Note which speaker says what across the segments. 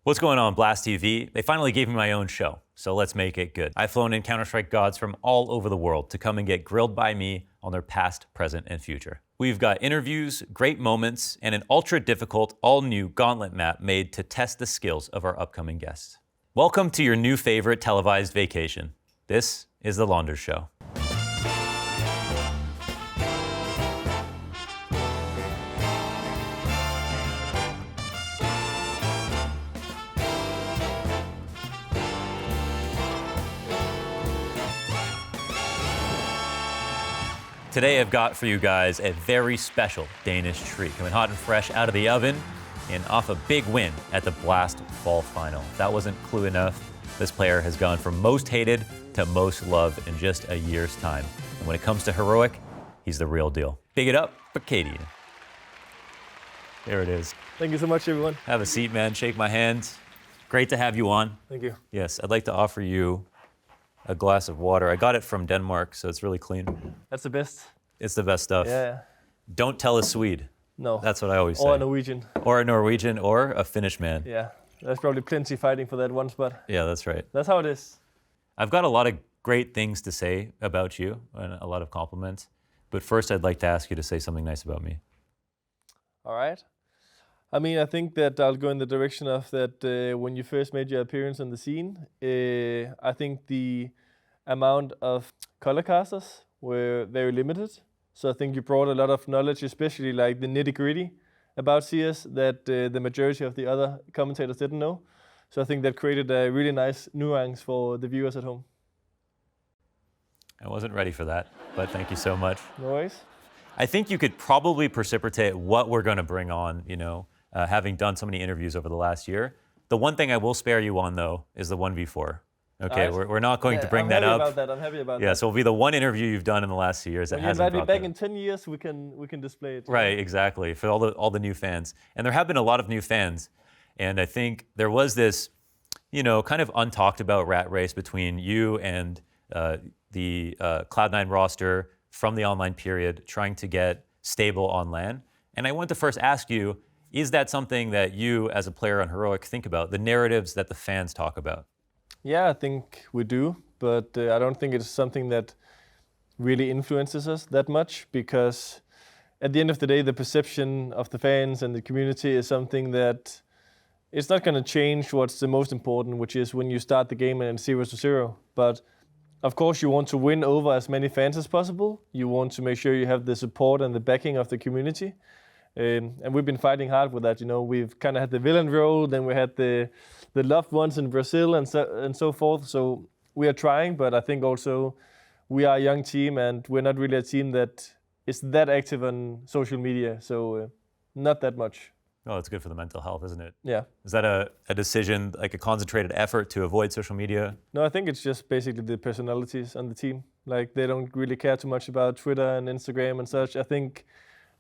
Speaker 1: What's going on, Blast TV? They finally gave me my own show, so let's make it good. I've flown in Counter-Strike gods from all over the world to come and get grilled by me on their past, present, and future. We've got interviews, great moments, and an ultra-difficult, all-new gauntlet map made to test the skills of our upcoming guests. Welcome to your new favorite televised vacation. This is the Launders Show. Today I've got for you guys a very special Danish treat, coming hot and fresh out of the oven and off a big win at the Blast Fall Final. If that wasn't clue enough, this player has gone from most hated to most loved in just a year's time. And when it comes to heroic, he's the real deal. Big it up for cadiaN. There it is.
Speaker 2: Thank you so much, everyone.
Speaker 1: Have a seat, man. Shake my hand. Great to have you on.
Speaker 2: Thank you.
Speaker 1: Yes, I'd like to offer you a glass of water. I got it from Denmark, so it's really clean.
Speaker 2: That's the best.
Speaker 1: It's the best stuff.
Speaker 2: Yeah.
Speaker 1: Don't tell a Swede.
Speaker 2: No.
Speaker 1: That's what I always say.
Speaker 2: Or a Norwegian.
Speaker 1: Or a Norwegian, or a Finnish man.
Speaker 2: Yeah. There's probably plenty fighting for that one spot.
Speaker 1: Yeah, that's right.
Speaker 2: That's how it is.
Speaker 1: I've got a lot of great things to say about you, and a lot of compliments. But first, I'd like to ask you to say something nice about me.
Speaker 2: All right. I mean, I think that I'll go in the direction of that when you first made your appearance on the scene, I think the amount of color casters were very limited. So I think you brought a lot of knowledge, especially like the nitty-gritty about CS that the majority of the other commentators didn't know. So I think that created a really nice nuance for the viewers at home.
Speaker 1: I wasn't ready for that, but thank you so much.
Speaker 2: No worries.
Speaker 1: I think you could probably precipitate what we're going to bring on, having done so many interviews over the last year. The one thing I will spare you on, though, is the 1v4. Okay,
Speaker 2: right.
Speaker 1: we're not going to bring that up.
Speaker 2: I'm happy about that.
Speaker 1: Yeah, so it'll be the one interview you've done in the last 2 years that hasn't
Speaker 2: invite me
Speaker 1: brought
Speaker 2: back
Speaker 1: that.
Speaker 2: in 10 years, we can display it.
Speaker 1: Right, exactly, for all the new fans. And there have been a lot of new fans. And I think there was this, kind of untalked about rat race between you and the cloud9 roster from the online period trying to get stable on LAN. And I want to first ask you, is that something that you as a player on Heroic think about, the narratives that the fans talk about?
Speaker 2: Yeah, I think we do, but I don't think it's something that really influences us that much, because at the end of the day, the perception of the fans and the community is something that it's not going to change what's the most important, which is when you start the game and 0-0. But of course, you want to win over as many fans as possible. You want to make sure you have the support and the backing of the community. And we've been fighting hard with that. We've kind of had the villain role, then we had the loved ones in Brazil and so forth. So we are trying, but I think also we are a young team and we're not really a team that is that active on social media. So not that much.
Speaker 1: Oh, it's good for the mental health, isn't it?
Speaker 2: Yeah.
Speaker 1: Is that a decision, like a concentrated effort to avoid social media?
Speaker 2: No, I think it's just basically the personalities on the team. Like, they don't really care too much about Twitter and Instagram and such. I think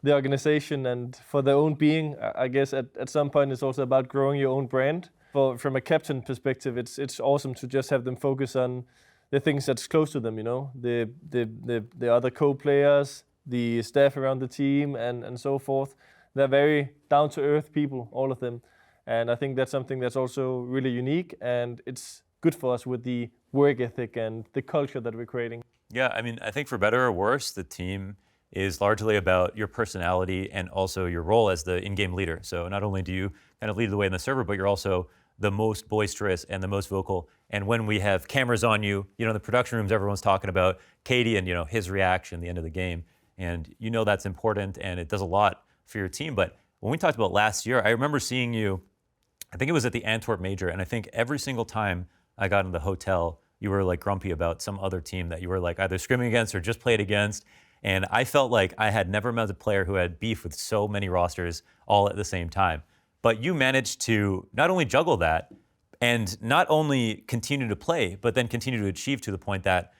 Speaker 2: the organization and for their own being, I guess at some point it's also about growing your own brand. From a captain perspective, it's awesome to just have them focus on the things that's close to them, the other co-players, the staff around the team and so forth. They're very down-to-earth people, all of them. And I think that's something that's also really unique, and it's good for us with the work ethic and the culture that we're creating.
Speaker 1: Yeah, I mean, I think for better or worse, the team is largely about your personality and also your role as the in-game leader. So not only do you kind of lead the way in the server, but you're also the most boisterous and the most vocal. And when we have cameras on you, in the production rooms, everyone's talking about cadiaN, his reaction at the end of the game. And that's important, and it does a lot for your team. But when we talked about last year, I remember seeing you, I think it was at the Antwerp Major, and I think every single time I got in the hotel, you were like grumpy about some other team that you were like either scrimming against or just played against. And I felt like I had never met a player who had beef with so many rosters all at the same time. But you managed to not only juggle that and not only continue to play, but then continue to achieve to the point that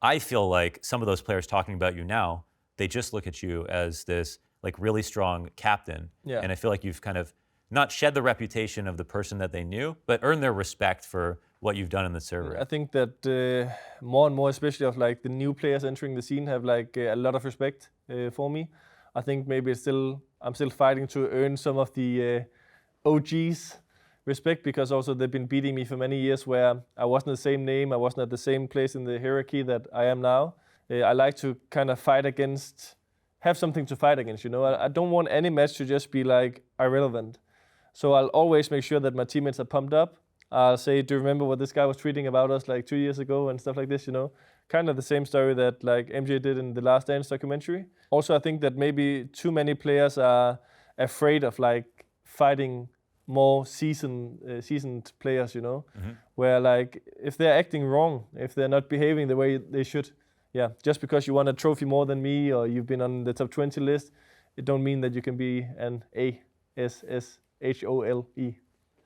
Speaker 1: I feel like some of those players talking about you now, they just look at you as this like really strong captain.
Speaker 2: Yeah.
Speaker 1: And I feel like you've kind of not shed the reputation of the person that they knew, but earned their respect for what you've done in the server.
Speaker 2: I think that more and more, especially of like the new players entering the scene, have like a lot of respect for me. I think maybe I'm still fighting to earn some of the OGs respect, because also they've been beating me for many years where I wasn't the same name, I wasn't at the same place in the hierarchy that I am now. I like to kind of have something to fight against, you know. I don't want any match to just be like irrelevant. So I'll always make sure that my teammates are pumped up. I'll say, do you remember what this guy was tweeting about us like 2 years ago and stuff like this, you know? Kind of the same story that like MJ did in the Last Dance documentary. Also, I think that maybe too many players are afraid of like fighting more seasoned players, you know? Where like if they're acting wrong, if they're not behaving the way they should, yeah, just because you won a trophy more than me or you've been on the top 20 list, it don't mean that you can be an ASSHOLE.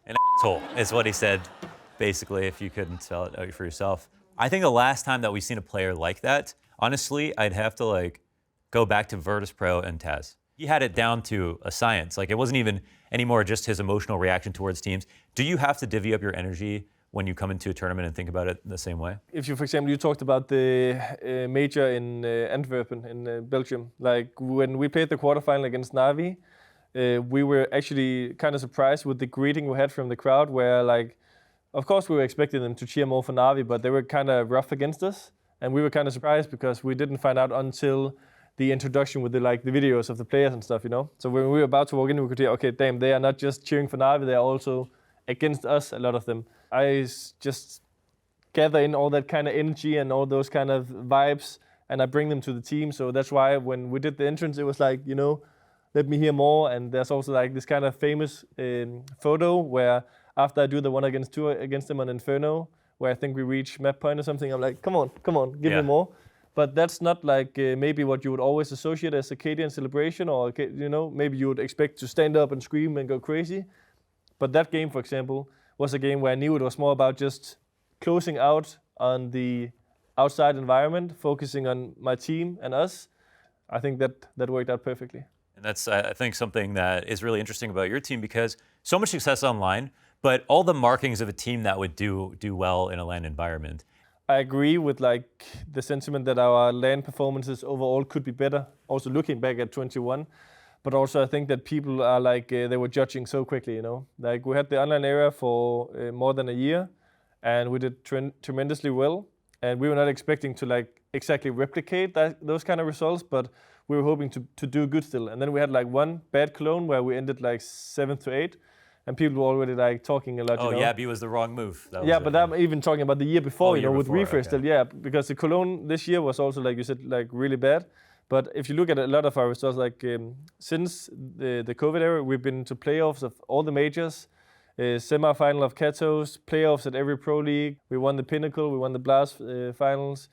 Speaker 1: An asshole is what he said, basically, if you couldn't spell it out for yourself. I think the last time that we've seen a player like that, honestly, I'd have to like go back to Virtus Pro and Taz. He had it down to a science. Like it wasn't even anymore just his emotional reaction towards teams. Do you have to divvy up your energy when you come into a tournament and think about it the same way?
Speaker 2: If you, for example, you talked about the major in Antwerpen in Belgium. Like when we played the quarterfinal against Navi, we were actually kind of surprised with the greeting we had from the crowd, where like, of course we were expecting them to cheer more for Navi, but they were kind of rough against us. And we were kind of surprised because we didn't find out until the introduction with the videos of the players and stuff, you know? So when we were about to walk in, we could hear, okay, damn, they are not just cheering for Navi, they are also against us, a lot of them. I just gather in all that kind of energy and all those kind of vibes, and I bring them to the team. So that's why when we did the entrance, it was like, you know, let me hear more. And there's also like this kind of famous photo where after I do the 1-against-2 against them on Inferno, where I think we reach map point or something, I'm like, come on, give me more. But that's not like maybe what you would always associate as a cadiaN celebration, or you know, maybe you would expect to stand up and scream and go crazy. But that game, for example, was a game where I knew it was more about just closing out on the outside environment, focusing on my team and us. I think that worked out perfectly.
Speaker 1: And that's, I think, something that is really interesting about your team, because so much success online, but all the markings of a team that would do well in a LAN environment.
Speaker 2: I agree with like the sentiment that our LAN performances overall could be better, also looking back at 21. But also I think that people are like, they were judging so quickly, you know. Like we had the online era for more than a year, and we did tremendously well. And we were not expecting to like exactly replicate those kind of results, but we were hoping to do good still. And then we had like one bad clone where we ended like 7th to 8. And people were already like talking a lot.
Speaker 1: Oh,
Speaker 2: you know?
Speaker 1: yeah, B was the wrong move.
Speaker 2: Yeah, but I'm even talking about the year before, you know, with refresh still. Yeah, because the Cologne this year was also, like you said, like really bad. But if you look at a lot of our results, like since the COVID era, we've been to playoffs of all the majors, semi-final of Katos, playoffs at every pro league. We won the Pinnacle, we won the Blast finals.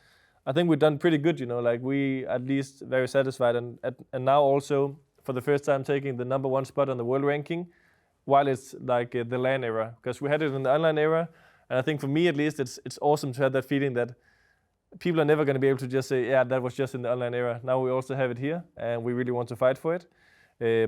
Speaker 2: I think we've done pretty good, you know, like we at least very satisfied. And now also, for the first time, taking the #1 spot on the world ranking, while it's like the LAN era, because we had it in the online era. And I think for me at least, it's awesome to have that feeling that people are never going to be able to just say, yeah, that was just in the online era. Now we also have it here, and we really want to fight for it.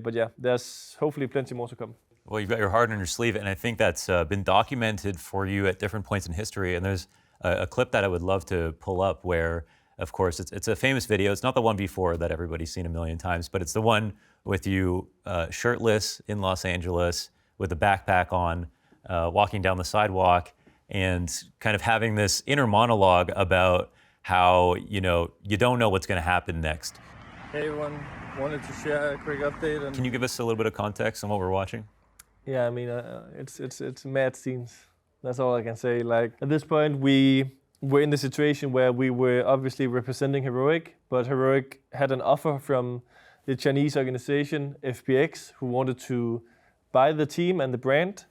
Speaker 2: But yeah, there's hopefully plenty more to come.
Speaker 1: Well, you've got your heart on your sleeve, and I think that's been documented for you at different points in history. And there's a clip that I would love to pull up where, of course, it's a famous video. It's not the one before that everybody's seen a million times, but it's the one with you shirtless in Los Angeles with a backpack on, walking down the sidewalk, and kind of having this inner monologue about how, you know, you don't know what's going to happen next.
Speaker 3: Hey everyone, wanted to share a quick update.
Speaker 1: Can you give us a little bit of context on what we're watching?
Speaker 2: Yeah, I mean, it's mad scenes. That's all I can say. Like at this point, we were in the situation where we were obviously representing Heroic, but Heroic had an offer from the Chinese organization FPX, who wanted to buy the team and the brand,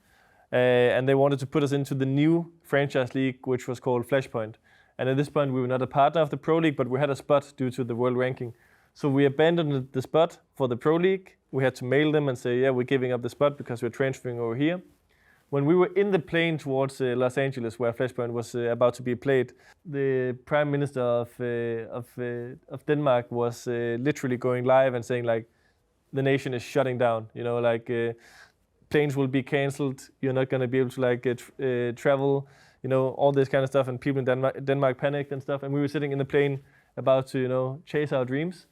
Speaker 2: and they wanted to put us into the new franchise league, which was called Flashpoint. And at this point, we were not a partner of the Pro League, but we had a spot due to the world ranking. So we abandoned the spot for the Pro League. We had to mail them and say, yeah, we're giving up the spot because we're transferring over here. When we were in the plane towards Los Angeles, where Flashpoint was about to be played, the Prime Minister of Denmark was literally going live and saying, like, the nation is shutting down. You know, like planes will be cancelled. You're not going to be able to like travel. You know, all this kind of stuff. And people in Denmark panicked and stuff. And we were sitting in the plane about to, you know, chase our dreams.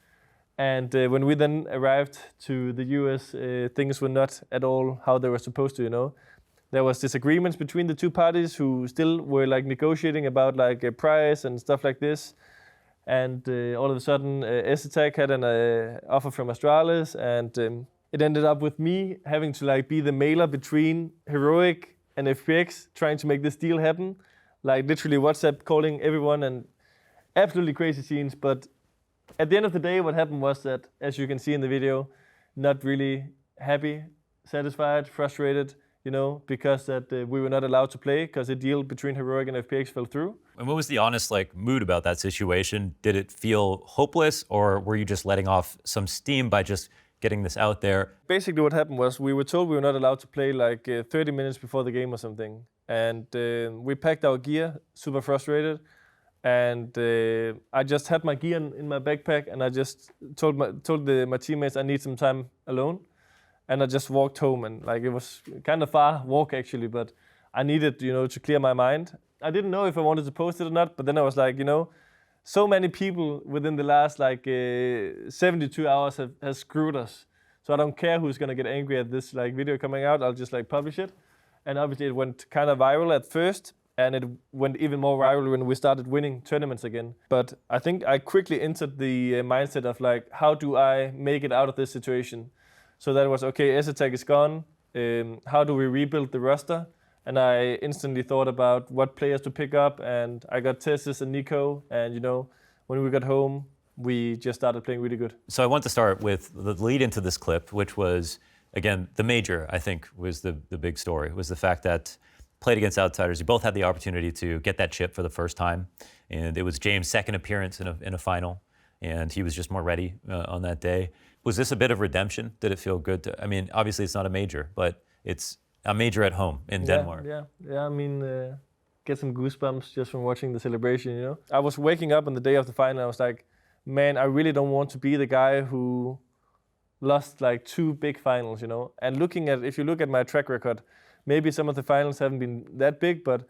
Speaker 2: And when we then arrived to the US, things were not at all how they were supposed to, you know. there was disagreements between the two parties who still were like negotiating about like a price and stuff like this. And all of a sudden, STech had an offer from Astralis, and it ended up with me having to like be the mailer between Heroic and FPX, trying to make this deal happen. Like literally WhatsApp calling everyone, and absolutely crazy scenes. But at the end of the day, what happened was that, as you can see in the video, not really happy, satisfied, frustrated, you know, because that we were not allowed to play because the deal between Heroic and FPX fell through.
Speaker 1: And what was the honest like mood about that situation? Did it feel hopeless, or were you just letting off some steam by just getting this out there?
Speaker 2: Basically what happened was we were told we were not allowed to play like 30 minutes before the game or something. And we packed our gear, super frustrated. And I just had my gear in my backpack, and I just told my teammates I need some time alone. And I just walked home, and like it was kind of far walk actually, but I needed, you know, to clear my mind. I didn't know if I wanted to post it or not, but then I was like, you know, so many people within the last like 72 hours have screwed us. So I don't care who's gonna get angry at this like video coming out. I'll just like publish it. And obviously it went kind of viral at first, and it went even more viral when we started winning tournaments again. But I think I quickly entered the mindset of like, how do I make it out of this situation? So that was, okay, STech is gone. How do we rebuild the roster? And I instantly thought about what players to pick up, and I got Tessis and Nico. And you know, when we got home, we just started playing really good.
Speaker 1: So I want to start with the lead into this clip, which was, again, the major, I think, was the big story, was the fact that played against outsiders. You both had the opportunity to get that chip for the first time. And it was James' second appearance in a final, and he was just more ready on that day. Was this a bit of redemption? Did it feel good to, I mean, obviously it's not a major, but it's a major at home in Denmark.
Speaker 2: Yeah. I mean, get some goosebumps just from watching the celebration, you know? I was waking up on the day of the final, I was like, man, I really don't want to be the guy who lost like 2 big finals, you know? And if you look at my track record, maybe some of the finals haven't been that big, but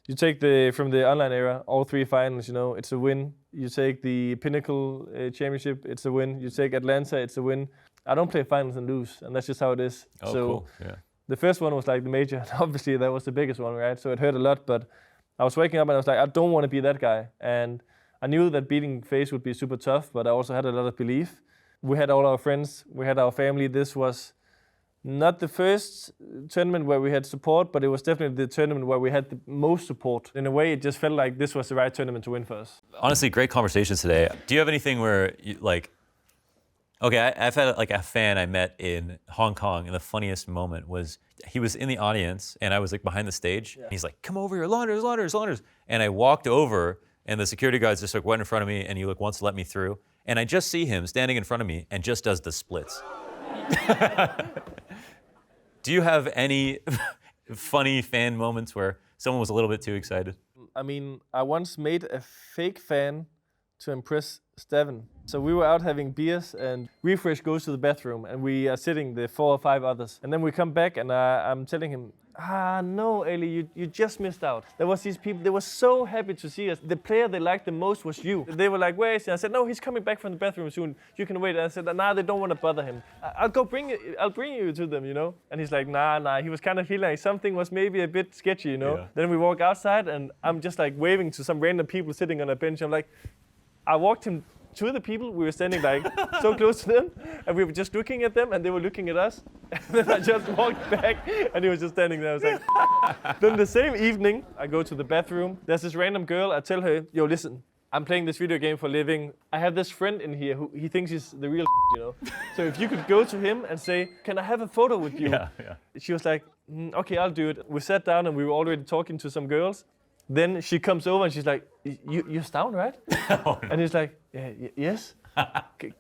Speaker 2: you take from the online era, all 3 finals, you know, it's a win. You take the Pinnacle Championship, it's a win. You take Atlanta, it's a win. I don't play finals and lose, and that's just how it is.
Speaker 1: Oh,
Speaker 2: so
Speaker 1: cool. Yeah.
Speaker 2: The first one was like the major, and obviously that was the biggest one, right? So it hurt a lot, but I was waking up and I was like, I don't want to be that guy. And I knew that beating FaZe would be super tough, but I also had a lot of belief. We had all our friends, we had our family. This was not the first tournament where we had support, but it was definitely the tournament where we had the most support. In a way, it just felt like this was the right tournament to win for us.
Speaker 1: Honestly, great conversations today. Do you have anything where you, like, okay, I've had like a fan I met in Hong Kong, and the funniest moment was he was in the audience, and I was like behind the stage. Yeah. He's like, "Come over here, Launders, Launders, Launders." And I walked over, and the security guards just like went in front of me, and he like wants to let me through. And I just see him standing in front of me and just does the splits. Do you have any funny fan moments where someone was a little bit too excited?
Speaker 2: I mean, I once made a fake fan to impress stavn. So we were out having beers, and Refresh goes to the bathroom, and we are sitting, the 4 or 5 others. And then we come back, and I'm telling him, no, Eli, you just missed out. There was these people, they were so happy to see us. The player they liked the most was you. They were like, where is he? I said, no, he's coming back from the bathroom soon. You can wait. And I said, nah, they don't want to bother him. I'll bring you to them, you know? And he's like, nah. He was kind of feeling like something was maybe a bit sketchy, you know? Yeah. Then we walk outside, and I'm just like waving to some random people sitting on a bench. I'm like, I walked him to the people. We were standing like so close to them, and we were just looking at them, and they were looking at us. And then I just walked back, and he was just standing there. I was like, then the same evening, I go to the bathroom. There's this random girl. I tell her, yo, listen, I'm playing this video game for a living. I have this friend in here who he thinks he's the real you know. So if you could go to him and say, can I have a photo with you?
Speaker 1: Yeah.
Speaker 2: She was like, okay, I'll do it. We sat down, and we were already talking to some girls. Then she comes over and she's like, you're stavn, right? Oh, no. And he's like, yes.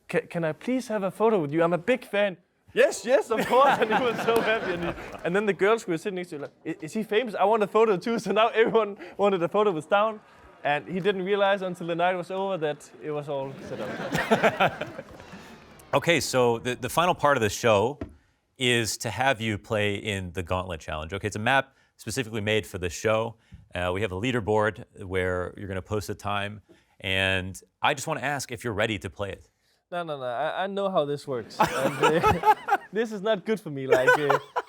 Speaker 2: Can I please have a photo with you? I'm a big fan. Yes, of course. And he was so happy. And then the girls who were sitting next to him like, is he famous? I want a photo too. So now everyone wanted a photo with stavn. And he didn't realize until the night was over that it was all set up.
Speaker 1: Okay, so the final part of the show is to have you play in the Gauntlet Challenge. Okay, it's a map specifically made for the show. We have a leaderboard where you're going to post a time, and I just want to ask if you're ready to play it.
Speaker 2: No. I know how this works. this is not good for me. Like,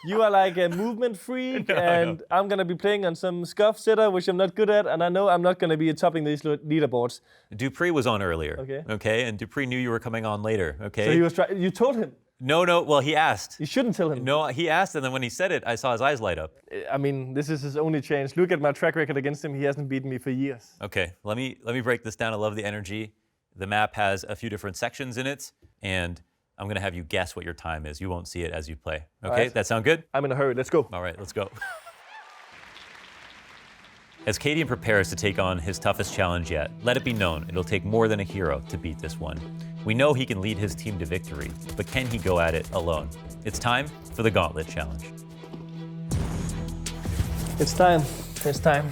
Speaker 2: you are like a movement freak, and I'm gonna be playing on some scuff setup, which I'm not good at, and I know I'm not gonna be topping these leaderboards.
Speaker 1: Dupree was on earlier. Okay, and Dupree knew you were coming on later. Okay.
Speaker 2: So he was trying. You told him.
Speaker 1: No. Well, he asked.
Speaker 2: You shouldn't tell him.
Speaker 1: No, he asked, and then when he said it, I saw his eyes light up.
Speaker 2: I mean, this is his only chance. Look at my track record against him. He hasn't beaten me for years.
Speaker 1: Okay, let me break this down. I love the energy. The map has a few different sections in it, and I'm going to have you guess what your time is. You won't see it as you play. Okay,
Speaker 2: right.
Speaker 1: That sound good?
Speaker 2: I'm in a hurry. Let's go.
Speaker 1: All right, let's go. As cadiaN prepares to take on his toughest challenge yet, let it be known it'll take more than a hero to beat this one. We know he can lead his team to victory, but can he go at it alone? It's time for the Gauntlet Challenge.
Speaker 2: It's time. It's time.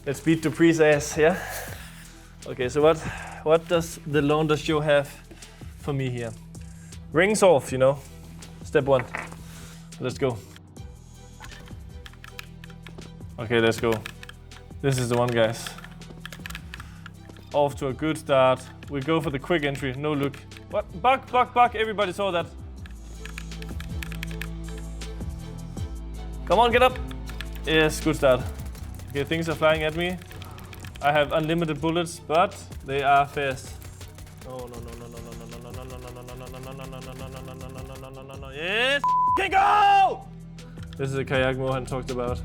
Speaker 2: Let's beat Dupree's ass, yeah? Okay, so what does the Launders Show have for me here? Rings off, you know. Step one. Let's go. Okay, let's go. This is the one, guys. Off to a good start. We go for the quick entry, no look. What? Buck, everybody saw that. Come on, get up. Yes, good start. Okay, things are flying at me. I have unlimited bullets, but they are fast. No. Yes, can go! This is a kayak Mohan talked about.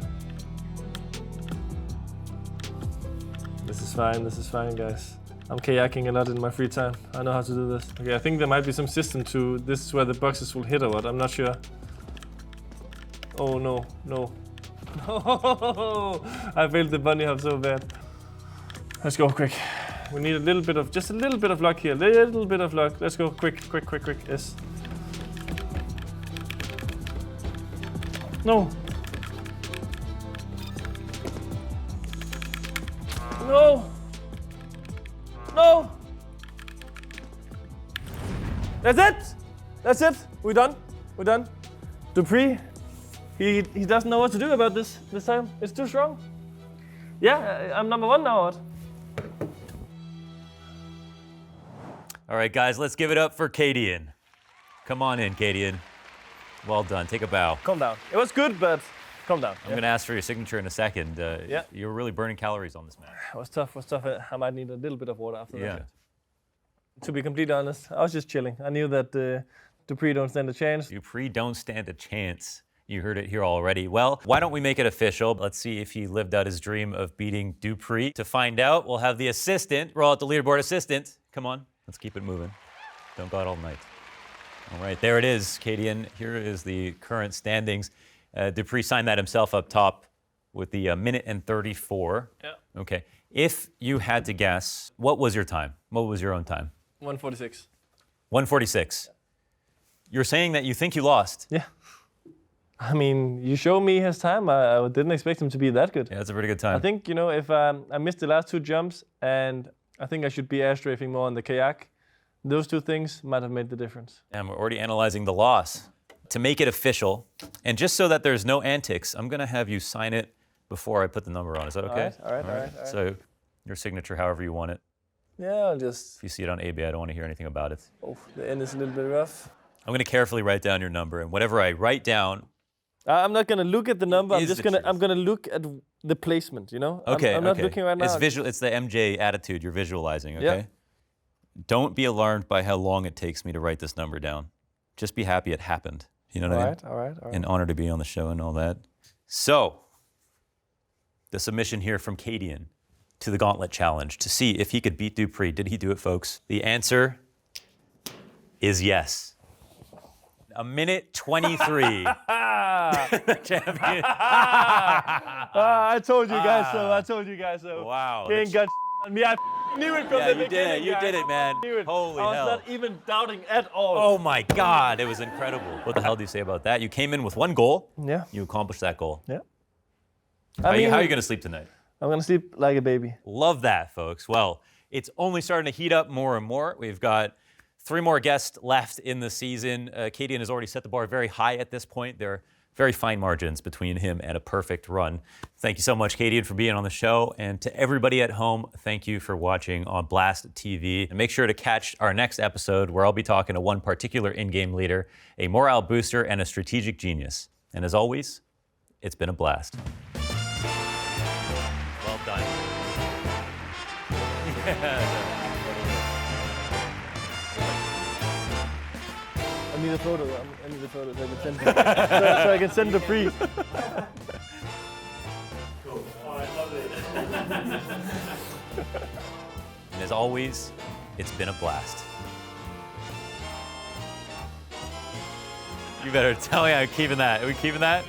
Speaker 2: This is fine, guys. I'm kayaking a lot in my free time. I know how to do this. Okay, I think there might be some system to this is where the boxes will hit or what. I'm not sure. Oh no. No! I failed the bunny hop so bad. Let's go quick. We need just a little bit of luck here. Little bit of luck. Let's go quick. Yes. No. That's it. We're done. Dupree, he doesn't know what to do about this time. It's too strong. Yeah, I'm number one now.
Speaker 1: All right, guys, let's give it up for cadiaN. Come on in, cadiaN. Well done. Take a bow.
Speaker 2: Calm down. It was good, but calm down.
Speaker 1: I'm going to ask for your signature in a second.
Speaker 2: Yeah.
Speaker 1: You were really burning calories on this match.
Speaker 2: It was tough. I might need a little bit of water after
Speaker 1: Yeah.
Speaker 2: that. To be completely honest, I was just chilling. I knew that Dupree don't stand a chance.
Speaker 1: Dupree don't stand a chance. You heard it here already. Well, why don't we make it official? Let's see if he lived out his dream of beating Dupree. To find out, we'll have the assistant, roll out the leaderboard assistant. Come on, let's keep it moving. Don't go out all night. All right, there it is, cadiaN. Here is the current standings. Dupree signed that himself up top with the minute and 34.
Speaker 2: Yeah.
Speaker 1: Okay. If you had to guess, what was your time? What was your own time?
Speaker 2: 146.
Speaker 1: 146. You're saying that you think you lost.
Speaker 2: Yeah. I mean, you show me his time. I didn't expect him to be that good.
Speaker 1: Yeah, that's a pretty good time.
Speaker 2: I think, you know, if I missed the last two jumps, and I think I should be air strafing more on the kayak, those two things might have made the difference.
Speaker 1: And we're already analyzing the loss. To make it official, and just so that there's no antics, I'm going to have you sign it before I put the number on. Is that okay?
Speaker 2: All right.
Speaker 1: So your signature, however you want it.
Speaker 2: Yeah, I'll just...
Speaker 1: If you see it on AB, I don't want to hear anything about it.
Speaker 2: Oh, the end is a little bit rough.
Speaker 1: I'm going to carefully write down your number, and whatever I write down...
Speaker 2: I'm not going to look at the number. I'm going to look at the placement, you know?
Speaker 1: Okay,
Speaker 2: I'm not looking right now.
Speaker 1: It's the MJ attitude you're visualizing, okay?
Speaker 2: Yeah.
Speaker 1: Don't be alarmed by how long it takes me to write this number down. Just be happy it happened. You know what I mean?
Speaker 2: All right.
Speaker 1: An honor to be on the show and all that. So, the submission here from cadiaN to the Gauntlet Challenge to see if he could beat Dupree. Did he do it, folks? The answer is yes. A minute 23. Champion.
Speaker 2: I told you guys so.
Speaker 1: Wow.
Speaker 2: He ain't got on me. I knew it from the beginning.
Speaker 1: You did it, man. Holy
Speaker 2: I was
Speaker 1: hell.
Speaker 2: not even doubting at all.
Speaker 1: Oh my God, it was incredible. What the hell do you say about that? You came in with one goal.
Speaker 2: Yeah.
Speaker 1: You accomplished that goal.
Speaker 2: Yeah.
Speaker 1: How are you going to sleep tonight?
Speaker 2: I'm going to sleep like a baby.
Speaker 1: Love that, folks. Well, it's only starting to heat up more and more. We've got 3 more guests left in the season. cadiaN has already set the bar very high at this point. They're very fine margins between him and a perfect run. Thank you so much, cadiaN, for being on the show. And to everybody at home, thank you for watching on Blast TV. And make sure to catch our next episode where I'll be talking to one particular in-game leader, a morale booster, and a strategic genius. And as always, it's been a blast. Well done.
Speaker 2: I need a photo. I need a photo so I can send it. so I can send the pre.
Speaker 3: Cool. Oh, I love it.
Speaker 1: And as always, it's been a blast. You better tell me I'm keeping that. Are we keeping that?